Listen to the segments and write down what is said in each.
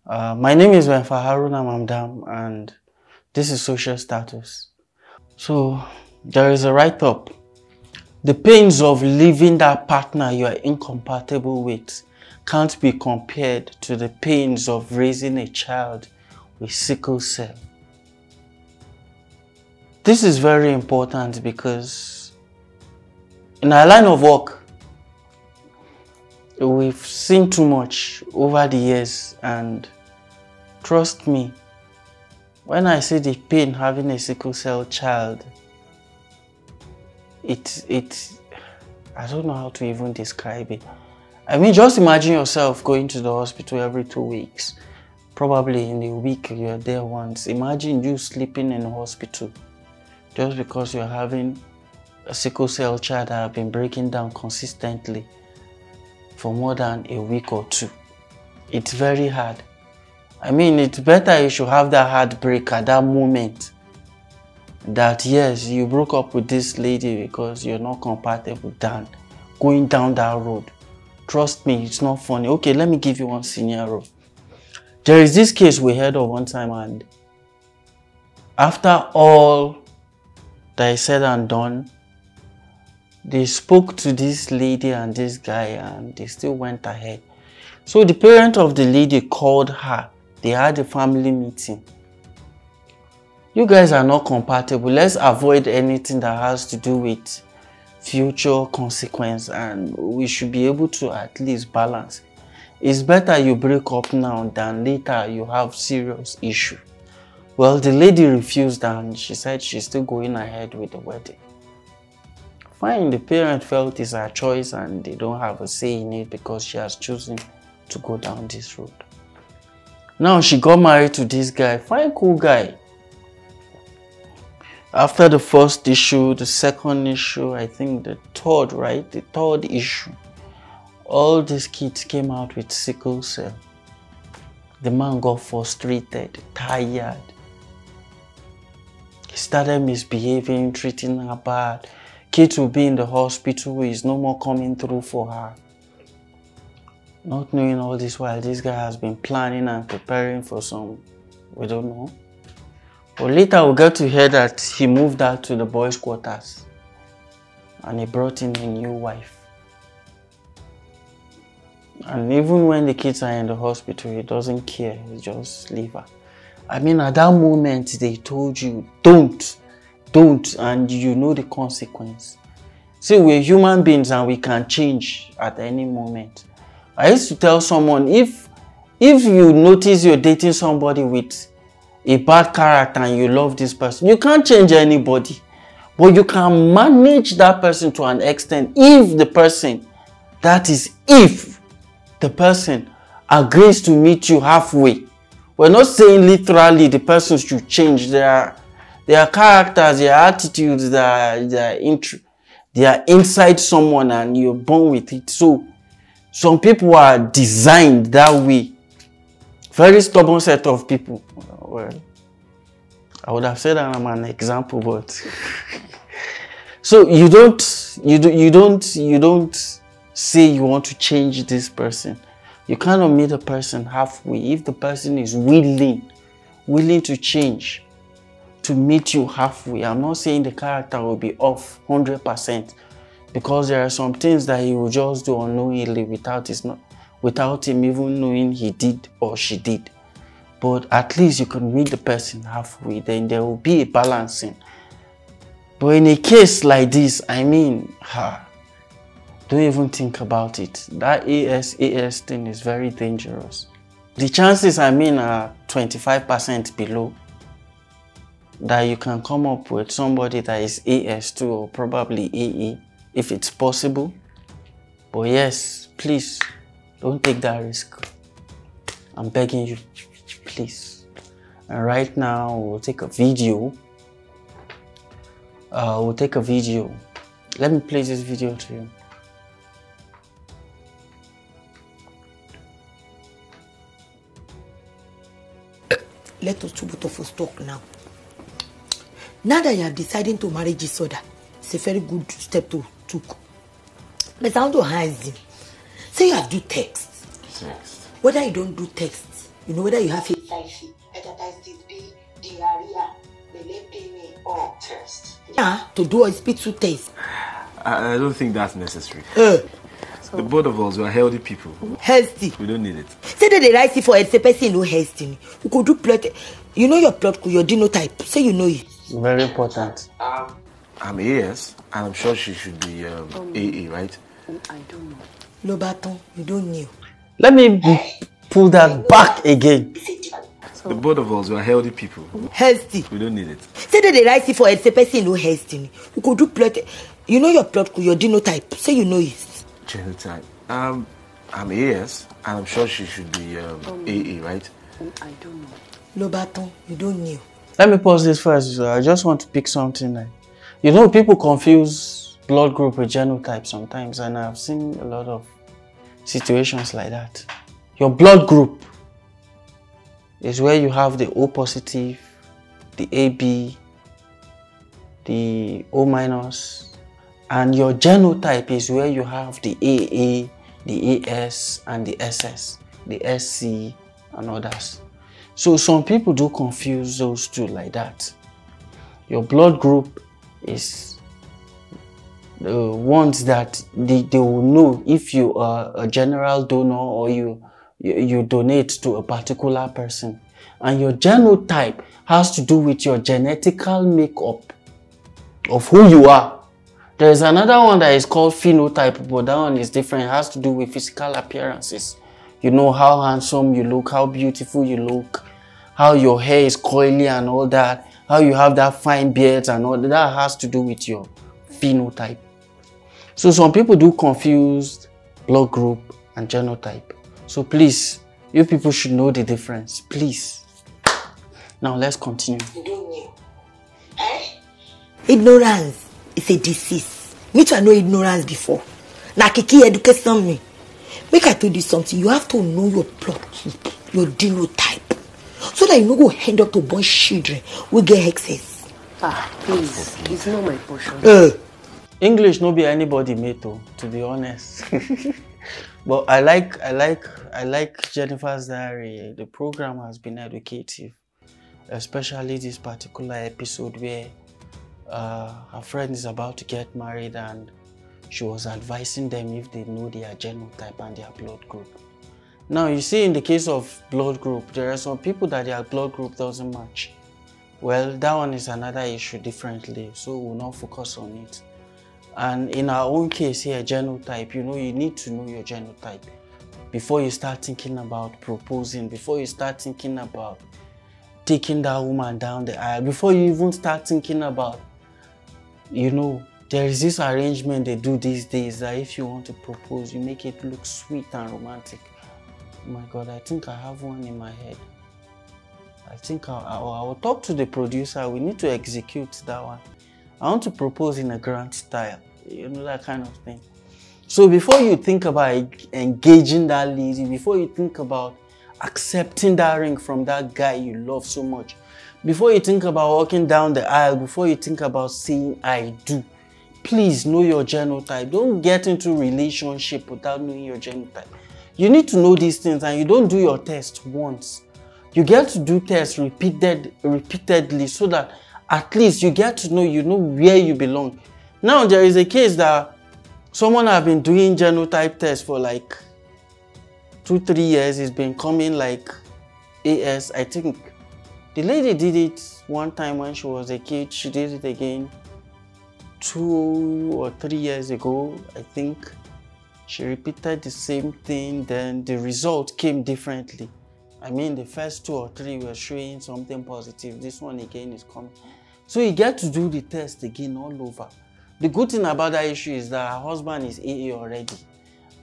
My name is Venfa Haruna Mamdam, and this is social status. So there is a write-up. The pains of leaving that partner you are incompatible with can't be compared to the pains of raising a child with sickle cell. This is very important because in our line of work, we've seen too much over the years, and trust me, when I see the pain having a sickle cell child, I don't know how to even describe it. I mean, just imagine yourself going to the hospital every 2 weeks. Probably in a week you're there once. Imagine you sleeping in the hospital just because you're having a sickle cell child that has been breaking down consistently for more than a week or two. It's very hard. I mean, it's better you should have that heartbreak at that moment. That yes, you broke up with this lady because you're not compatible, than going down that road. Trust me, it's not funny. Okay, let me give you one scenario. There is this case we heard of one time, and after all that is said and done, they spoke to this lady and this guy, and they still went ahead. So the parent of the lady called her. They had a family meeting. You guys are not compatible. Let's avoid anything that has to do with future consequence, and we should be able to at least balance. It's better you break up now than later you have serious issue. Well, the lady refused, and she said she's still going ahead with the wedding. Fine, the parent felt it's her choice and they don't have a say in it because she has chosen to go down this road. Now she got married to this guy, fine, cool guy. After the first issue, the second issue, I think the third, right? The third issue, all these kids came out with sickle cell. The man got frustrated, tired. He started misbehaving, treating her bad. Kids will be in the hospital, he's no more coming through for her. Not knowing all this while this guy has been planning and preparing for some, we don't know. But later we got to hear that he moved out to the boys' quarters and he brought in a new wife. And even when the kids are in the hospital, he doesn't care, he just leave her. I mean, at that moment they told you, don't, and you know the consequence. See, we're human beings and we can change at any moment. I used to tell someone, if you notice you're dating somebody with a bad character and you love this person, you can't change anybody. But you can manage that person to an extent if the person agrees to meet you halfway. We're not saying literally the person should change. Their characters, their attitudes, they are inside someone and you're born with it. So some people are designed that way. Very stubborn set of people. Well, I would have said that I'm an example, but so you don't say you want to change this person. You cannot meet a person halfway. If the person is willing to change, to meet you halfway. I'm not saying the character will be off 100%, because there are some things that he will just do unknowingly without him even knowing he did or she did. But at least you can meet the person halfway, then there will be a balancing. But in a case like this, I mean, don't even think about it. That AS thing is very dangerous. The chances, I mean, are 25% below that you can come up with somebody that is AS2 or probably AA, if it's possible. But yes, please, don't take that risk. I'm begging you, please. And right now, we'll take a video. Let me play this video to you. Let us two both of us talk now. Now that you are deciding to marry this other, it's a very good step to take. But I want to ask you. Say you have do text. Whether you don't do text, You know whether you have hepatitis, hepatitis B, diarrhea, belly pain, or test. Yeah, to do a hospital test. I don't think that's necessary. The both of us, we are healthy people. Healthy. We don't need it. Say that they write it for a person no healthy. You could do blood. You know your blood, your genotype. Say you know it. Very important. I'm AS, and I'm sure she should be AA, right? I don't know. Lobaton, you don't know. Let me pull that back again. The both of us, we are healthy people. Healthy. We don't need it. Say that they write it for a person no healthy. You could do blood. You know your blood, your genotype. Say you know it. Genotype. I'm AS, and I'm sure she should be AA, right? I don't know. Lobaton, you don't know. Let me pause this first. I just want to pick something like, you know, people confuse blood group with genotype sometimes, and I've seen a lot of situations like that. Your blood group is where you have the O positive, the AB, the O minus, and your genotype is where you have the AA, the AS, and the SS, the SC, and others. So some people do confuse those two like that. Your blood group is the ones that they will know if you are a general donor or you donate to a particular person. And your genotype has to do with your genetical makeup of who you are. There is another one that is called phenotype, but that one is different. It has to do with physical appearances. You know how handsome you look, how beautiful you look, how your hair is coily and all that, how you have that fine beard and all that. That has to do with your phenotype. So some people do confuse blood group and genotype. So please, you people should know the difference, please. Now let's continue. You don't know. Ignorance is a disease. Me too, I know ignorance before. Na kiki education me. Make I tell you something. You have to know your blood group, your genotype, so that you no go end up to born children who get excess. Please, it's not my portion. English no be anybody mate to be honest. But I like Jennifer's diary. The program has been educative, especially this particular episode where her friend is about to get married and she was advising them if they know their genotype and their blood group. Now you see, in the case of blood group, there are some people that their blood group doesn't match. Well, that one is another issue differently, so we'll not focus on it. And in our own case here, genotype, you know, you need to know your genotype before you start thinking about proposing, before you start thinking about taking that woman down the aisle, before you even start thinking about, you know, there is this arrangement they do these days that if you want to propose, you make it look sweet and romantic. Oh my God, I think I have one in my head. I think I'll talk to the producer. We need to execute that one. I want to propose in a grand style, you know, that kind of thing. So before you think about engaging that lady, before you think about accepting that ring from that guy you love so much, before you think about walking down the aisle, before you think about saying I do, please know your genotype. Don't get into relationship without knowing your genotype. You need to know these things, and you don't do your test once. You get to do tests repeatedly so that at least you get to know, you know where you belong. Now there is a case that someone has been doing genotype tests for like 2-3 years. It's been coming like AS. I think the lady did it one time when she was a kid. She did it again 2 or 3 years ago. I think she repeated the same thing. Then the result came differently. I mean, the first 2 or 3 were showing something positive. This one again is coming. So you get to do the test again all over. The good thing about that issue is that her husband is AA already.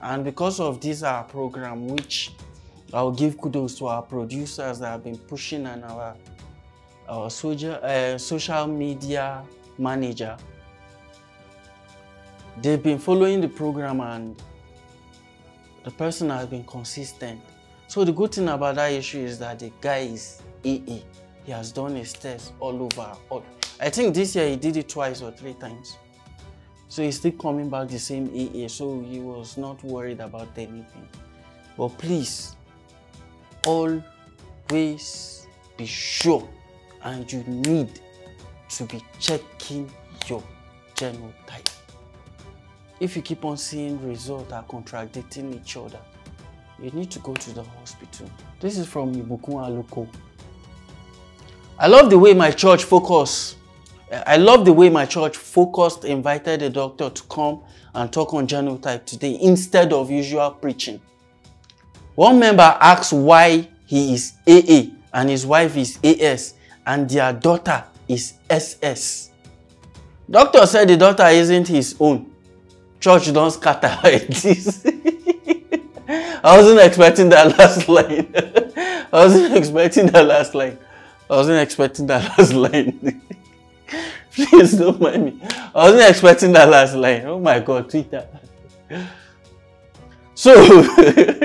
And because of this our program, which I'll give kudos to our producers that have been pushing, and our social media manager, they've been following the program and the person has been consistent. So the good thing about that issue is that the guy is AA. He has done his test all over. I think this year he did it 2 or 3 times. So he's still coming back the same AA. So he was not worried about anything. But please, all always be sure and you need to be checking your genotype. If you keep on seeing results are contradicting each other, you need to go to the hospital. This is from Ibukun Aluko. I love the way my church focused, invited a doctor to come and talk on genotype today instead of usual preaching. One member asked why he is AA and his wife is AS and their daughter is SS. Doctor said the daughter isn't his own. Church don't scatter like this. I wasn't expecting that last line. Please don't mind me. I wasn't expecting that last line. Oh my God, Twitter. So,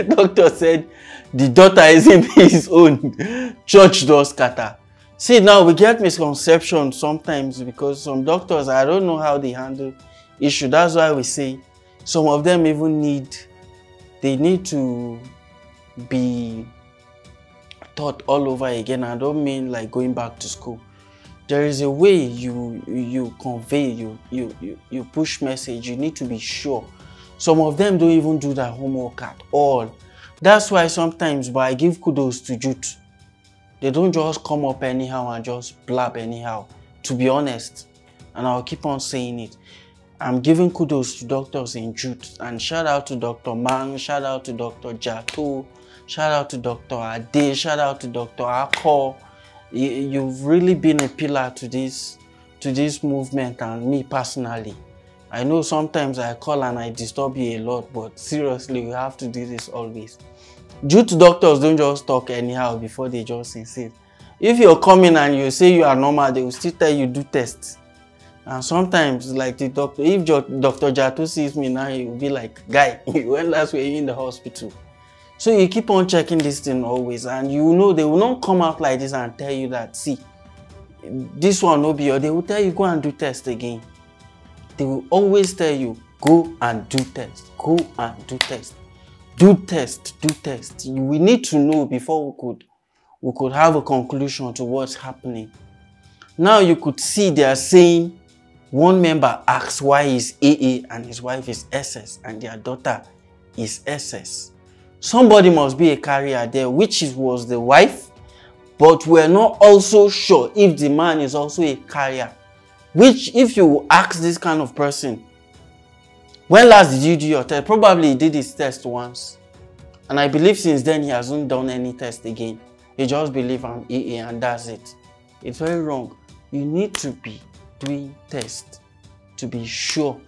doctor said the daughter isn't his own. Church does scatter. See, now we get misconceptions sometimes because some doctors, I don't know how they handle issue. That's why we say some of them even need to be taught all over again. I don't mean like going back to school. There is a way you convey, you push message. You need to be sure. Some of them don't even do their homework at all. That's why sometimes, but I give kudos to youth. They don't just come up anyhow and just blab anyhow, to be honest. And I'll keep on saying it. I'm giving kudos to doctors in youth. And shout out to Dr. Mang, shout out to Dr. Jato, shout out to Dr. Ade, shout out to Dr. Akko. You've really been a pillar to this movement and me personally. I know sometimes I call and I disturb you a lot, but seriously, we have to do this always. Youth doctors don't just talk anyhow before they just insist. If you're coming and you say you are normal, they will still tell you do tests. And sometimes, like the doctor, if Dr. Jato sees me now, he will be like, guy, when last were you in the hospital? So you keep on checking this thing always, and you know they will not come out like this and tell you that, see, this one will be, or they will tell you go and do test again. They will always tell you, go and do test, go and do test. Do test, do test. We need to know before we could have a conclusion to what's happening. Now you could see they are saying one member asks why he's AA and his wife is SS and their daughter is SS. Somebody must be a carrier there, which was the wife, but we're not also sure if the man is also a carrier. Which, if you ask this kind of person, when last did you do your test? Probably he did his test once. And I believe since then he hasn't done any test again. He just believes I'm AA and that's it. It's very wrong. You need to be doing tests to be sure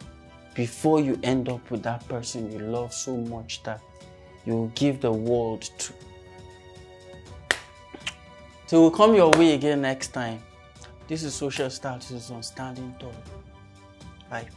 before you end up with that person you love so much that you will give the world to. So we'll come your way again next time. This is Social Status on Standing Tall. Bye.